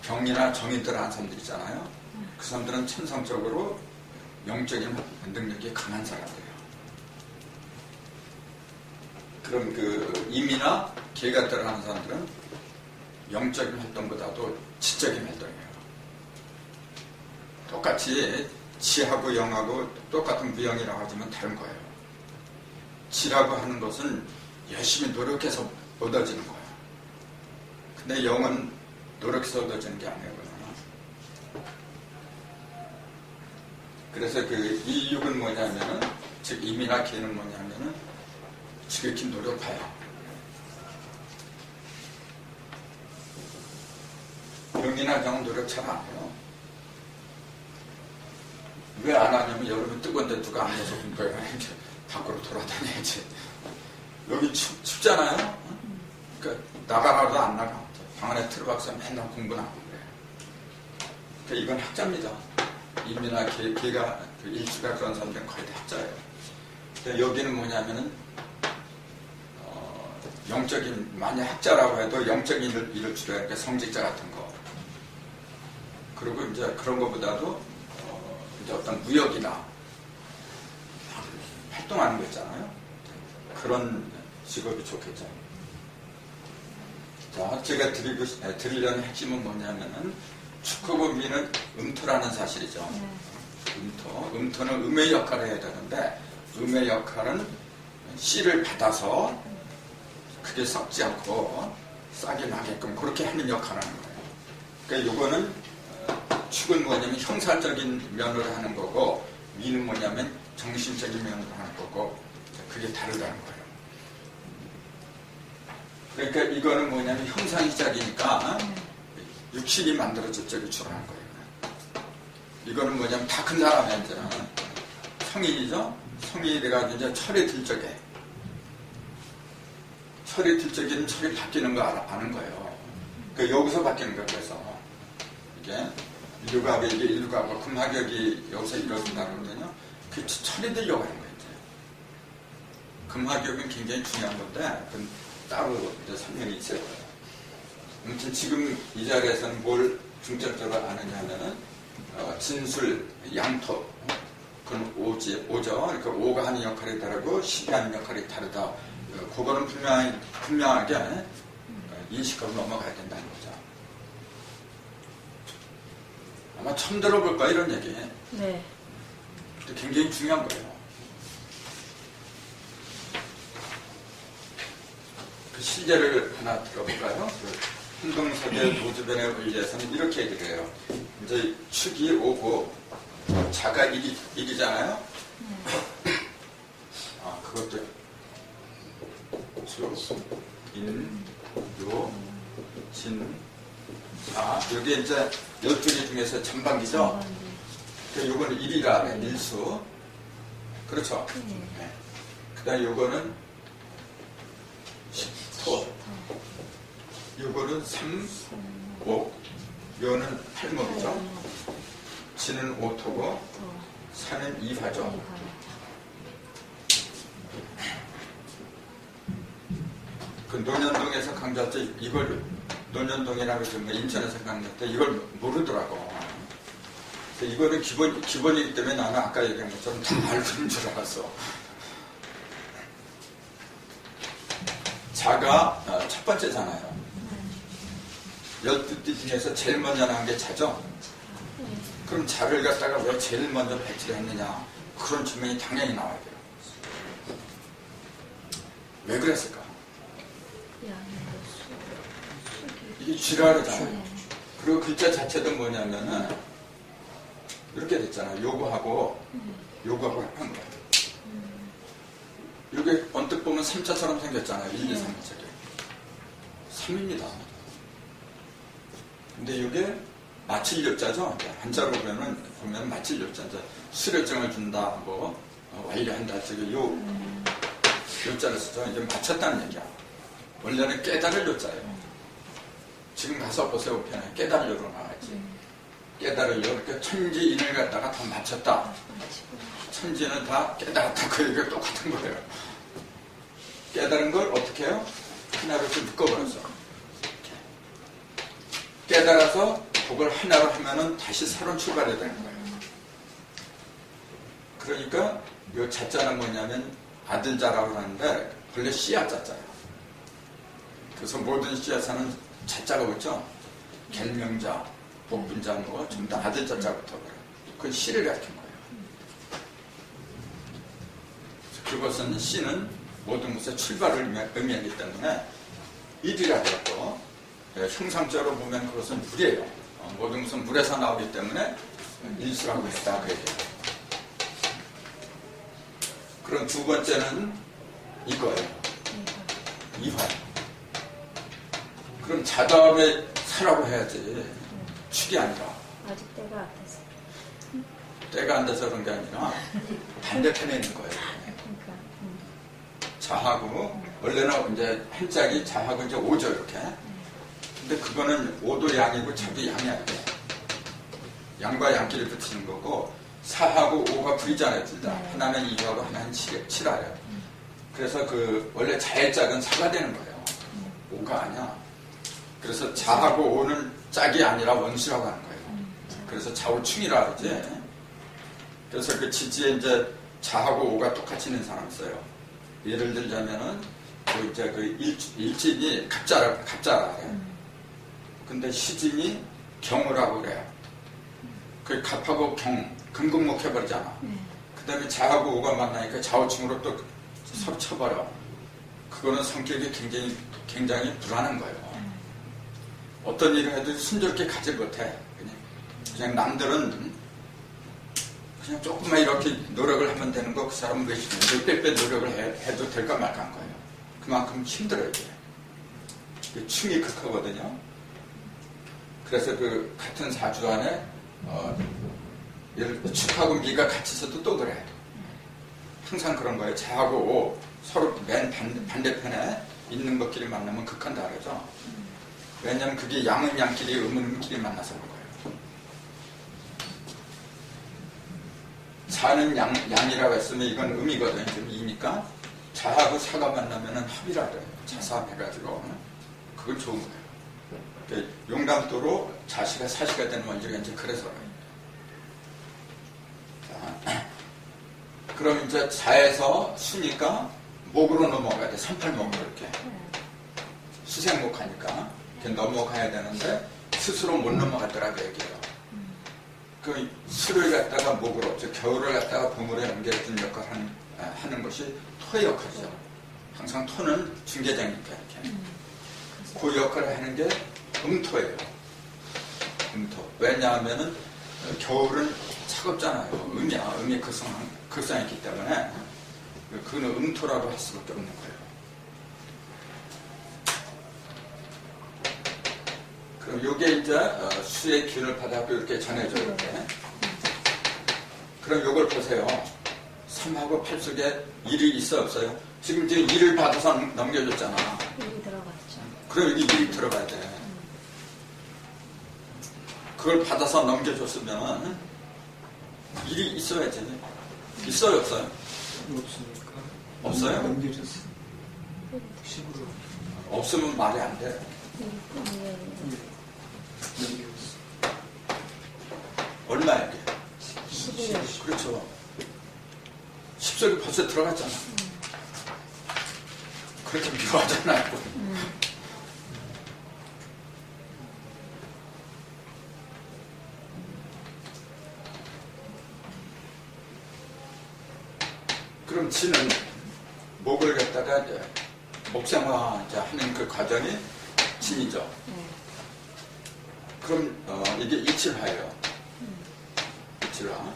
병이나 정인들 하는 사람들 있잖아요. 그 사람들은 천성적으로 영적인 능력이 강한 사람들이에요. 그럼 그 임이나 계가들을 하는 사람들은 영적인 활동보다도 지적인 활동이에요. 똑같이 지하고 영하고 똑같은 무형이라고 하지만 다른 거예요. 지라고 하는 것은 열심히 노력해서 얻어지는 거예요. 근데 영은 노력해서 얻어지는 게 아니에요. 그래서 그 일육은 뭐냐면은, 즉 임이나 계는 뭐냐면은 지극히 노력해요. 병이나 정 노력 잘 안 해요. 왜 안 하냐면 여름에 뜨거운데 누가 앉아서 공부해요. 밖으로 돌아다녀야지. 여기 춥잖아요. 그러니까 나가라도 안 나가. 방 안에 들어가서 맨날 공부나 하고 그래요. 그러니까 이건 학자입니다. 임이나 계가 그 일주가 그런 사람들은 거의 다 학자예요. 그러니까 여기는 뭐냐면은 영적인, 만약 학자라고 해도 영적인 일을 주로 하니까 성직자 같은 거. 그리고 이제 그런 것보다도 이제 어떤 무역이나 활동하는 거 있잖아요. 그런 직업이 좋겠죠. 자, 제가 드리려는 핵심은 뭐냐면은 축구고 미는 음토라는 사실이죠. 음토는 음의 역할을 해야 되는데 음의 역할은 씨를 받아서 그게 썩지 않고 싹이 나게끔 그렇게 하는 역할을 하는 거예요. 그러니까 요거는 축은 뭐냐면 형사적인 면으로 하는 거고 미는 뭐냐면 정신적인 면으로 하는 거고 그게 다르다는 거예요. 그러니까 이거는 뭐냐면 형상이 시작이니까 육신이 만들어질 적이 주로 하는 거예요. 이거는 뭐냐면 다 큰 사람이 이제는 성인이죠. 성인이 돼가지고 이제 철이 들 적에 철이 들 적에는 철이 바뀌는 거 아는 거예요. 그러니까 여기서 바뀌는 거예요. 그래서 이게 일루가고 이게 일루가고 금화격이 여기서 이루어진다는 거거든요. 그 철이 들려고 하는 거예요. 이제. 금화격은 굉장히 중요한 건데 그건 따로 이제 설명이 있을 거예요. 아무튼 지금 이 자리에서는 뭘 중점적으로 아느냐 하면은 진술, 양토, 그건 오죠. 그러니까 오가 하는 역할이 다르고 식이 하는 역할이 다르다. 그거는 분명하게 인식하고 넘어가야 된다는 거죠. 아마 처음 들어볼 거야 이런 얘기. 네. 근데 굉장히 중요한 거예요. 그 실제를 하나 들어볼까요? 흥동석의 도주변의 원리에서는 이렇게 얘기를 해요. 이제 축이 오고 자가 1이잖아요. 아, 그것도 수, 인, 요, 진, 사. 여기 이제 12개 중에서 전반기죠. 요거는 1이라 일수. 그렇죠. 네. 그 다음에 요거는 토. 요거는 3, 5. 요는 8목이죠. 진은 5토고, 사는 2화죠. 그 논현동에서 강좌할 때 이걸, 논현동이라고 해서 인천에서 강좌할 때 이걸 모르더라고. 이거는 기본이기 때문에 나는 아까 얘기한 것처럼 다 알고 있는 줄 알았어. 자가 첫 번째잖아요. 12띠 중에서 제일 먼저 나온 게 자죠? 그럼 자를 갖다가 왜 제일 먼저 배치를 했느냐? 그런 질문이 당연히 나와야 돼요. 왜 그랬을까? 이게 쥐라르잖아요. 그리고 글자 자체도 뭐냐면은 이렇게 됐잖아요. 요거하고 한 거예요. 이게 언뜻 보면 3자처럼 생겼잖아요. 1, 2, 3자처럼. 3입니다. 근데 이게 마칠 요자죠. 한자로 보면 마칠 요자. 수료증을 준다, 뭐 완료한다. 저기 요자를 쓰죠. 이제 마쳤다는 얘기야. 원래는 깨달을 요자예요. 지금 가서 보세요. 편에 깨달으로 나와있지. 깨달으려. 그러니까 천지인을 갖다가 다 마쳤다. 천지는 다 깨달았다. 그 얘기가 똑같은 거예요. 깨달은 걸 어떻게 해요? 하나로 좀 묶어버렸어. 깨달아서 그걸 하나로 하면은 다시 새로운 출발해야 되는 거예요. 그러니까 이 자자는 뭐냐면 아들자라고 하는데 원래 씨앗 자자예요. 그래서 모든 씨앗에는 자자가 붙죠. 결명자, 복분자 뭐 전부 다 아들 자자부터 그래요. 그건 씨를 가르친 거예요. 그것은 씨는 모든 것의 출발을 의미하기 때문에 일이라고 했고, 형상적으로 보면 그것은 물이에요. 모든 것은 물에서 나오기 때문에 일수라고 했다 그 얘기예요. 그럼 두 번째는 이거예요. 이화. 그럼 자다음에 사라고 해야지. 축이 아니라. 아직 때가 안 돼서. 때가 안 돼서 그런 게 아니라 반대편에 있는 거예요. 그러니까. 자하고 원래는 이제 한짝이 자하고 이제 오죠 이렇게. 근데 그거는 오도 양이고 자도 양이 아니에요. 양과 양끼리 붙이는 거고 사하고 오가 불이잖아요. 둘 다. 하나는 이하고 하나는 칠하예요. 그래서 그 원래 자의 짝은 사가 되는 거예요. 오가 아니야. 그래서 자하고 오는 짝이 아니라 원수라고 하는 거예요. 그래서 자오충이라 그러지. 그래서 그 지지에 이제 자하고 오가 똑같이 있는 사람 있어요. 예를 들자면은 그 이제 그 일진이 갑자라 그래요. 근데 시진이 경우라고 그래요. 그 갑하고 경 금극목 해버리잖아. 그 다음에 자하고 오가 만나니까 자오충으로 또 서로 쳐버려. 그거는 성격이 굉장히 불안한 거예요. 어떤 일을 해도 순조롭게 가지 못해. 그냥 남들은 그냥 조금만 이렇게 노력을 하면 되는 거 그 사람은 몇백 배 노력을 해도 될까 말까 한 거예요. 그만큼 힘들어요. 이게 충이 극하거든요. 그래서 그 같은 사주 안에 예를 들어 축하고 미가 같이 있어도 또 그래. 항상 그런 거예요. 자하고 오 서로 맨 반대편에 있는 것끼리 만나면 극한 다르죠. 왜냐하면 그게 양은 양끼리 음은 음끼리 만나서 그런 거예요. 자는 양이라고 했으면 이건 음이거든요. 지금 이니까 자하고 사가 만나면 합이라 그래요. 자사합 해가지고 그건 좋은 거예요. 그러니까 용담도로 자시가 사시가 되는 원리가 이제 그래서 자, 그럼 이제 자에서 수니까 목으로 넘어가야 돼. 38목으로 이렇게 수생목하니까 이렇게 넘어가야 되는데 스스로 못 넘어가더라고 얘기해요. 그 수를 갖다가 목으로 겨울을 갖다가 봄으로 연결해준 역할을 하는 것이 토의 역할이죠. 항상 토는 중개장이니까 이렇게 그 역할을 하는 게 음토예요. 음토. 왜냐하면은 겨울은 차갑잖아요. 음이야. 음이 극성했기 때문에 그거는 음토라고 할 수밖에 없는 거예요. 그럼 요게 이제 수의 기운을 받아서 이렇게 전해줘 이렇게. 그럼 요걸 보세요. 3하고 8 속에 1이 있어 없어요? 지금 이제 1을 받아서 넘겨줬잖아. 1이 들어갔죠. 그럼 여기 1이 들어가야 돼. 그걸 받아서 넘겨줬으면 1이 있어야지. 있어요 없어요? 없으니까. 없어요? 넘겨줬어. 10으로 없으면 말이 안 돼. 넘겨줬어. 얼마야 이게? 11월. 그렇죠. 10석이 벌써 들어갔잖아. 그렇게 묘하잖아요. 치는 목을 갖다가 이제 목상화 이제 하는 그 과정이 진이죠. 네. 그럼 이게 이칠화예요. 이칠화.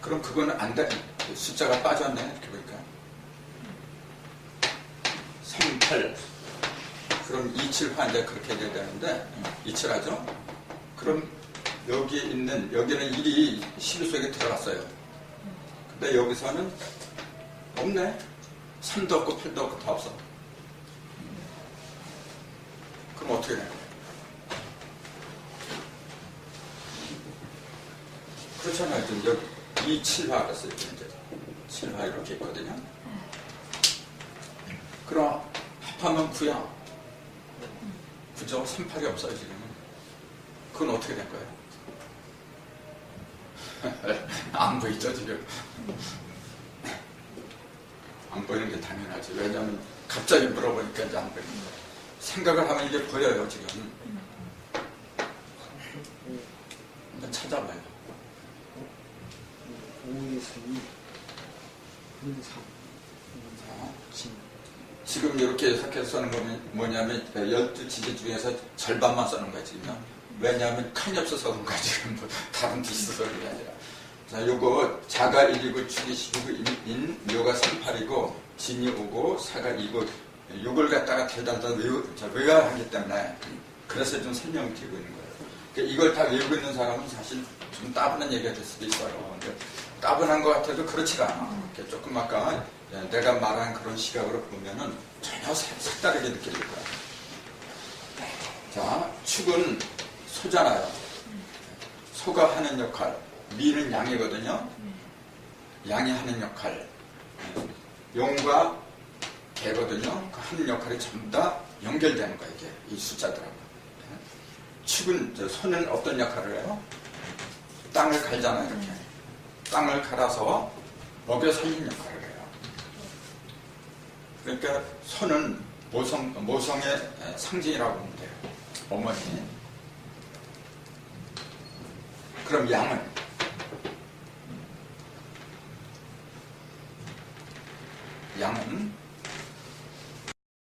그럼 그거는 안 돼. 숫자가 빠졌네. 이렇게 보니까. 38. 그럼 이칠화 이제 그렇게 돼야 되는데 이칠화죠. 그럼 여기 있는 여기는 1이 12 속에 들어갔어요. 근데 여기서는 없네. 3도 없고 8도 없고 다 없어. 그럼 어떻게 돼요? 그렇잖아요. 지금 여기 이 7화가 써요. 이제 7화 이렇게 있거든요. 그럼 합하면 9야. 9죠? 38이 없어요 지금은. 그건 어떻게 된 거예요? 안 보이죠 지금? 안 보이는 게 당연하지. 왜냐하면 갑자기 물어보니까 이제 안 보이는 거예요. 생각을 하면 이게 보여요 지금. 한번 찾아봐요. 5에서 2, 1, 3, 진. 지금 이렇게 해석해서 쓰는 거는 뭐냐면 12지지 중에서 절반만 쓰는 거야 지금요. 왜냐하면 칸이 없어서 그런 거야 지금. 뭐 다른 뜻이 있어서 그런 게 아니라. 자, 요거 자가 1이고 축이 12고 묘가 38이고 진이 5고 사가 2고 요걸 갖다가 달달달 외워야 하기 때문에 그래서 좀 설명을 드리고 있는 거예요. 그러니까 이걸 다 외우고 있는 사람은 사실 좀 따분한 얘기가 될 수도 있어요. 근데 따분한 것 같아도 그렇지가 않아. 이렇게 조금 아까 내가 말한 그런 시각으로 보면은 전혀 색다르게 느껴질 거야. 자, 축은 소잖아요. 소가 하는 역할, 미는 양이거든요. 양이 하는 역할. 용과 개거든요. 그 하는 역할이 전부 다 연결되는 거예요. 이게 이 숫자들하고. 축은 소는 어떤 역할을 해요? 땅을 갈잖아요. 이렇게. 땅을 갈아서 먹여 살리는 역할을 해요. 그러니까 소는 모성의 상징이라고 보면 돼요. 어머니. 그럼 양은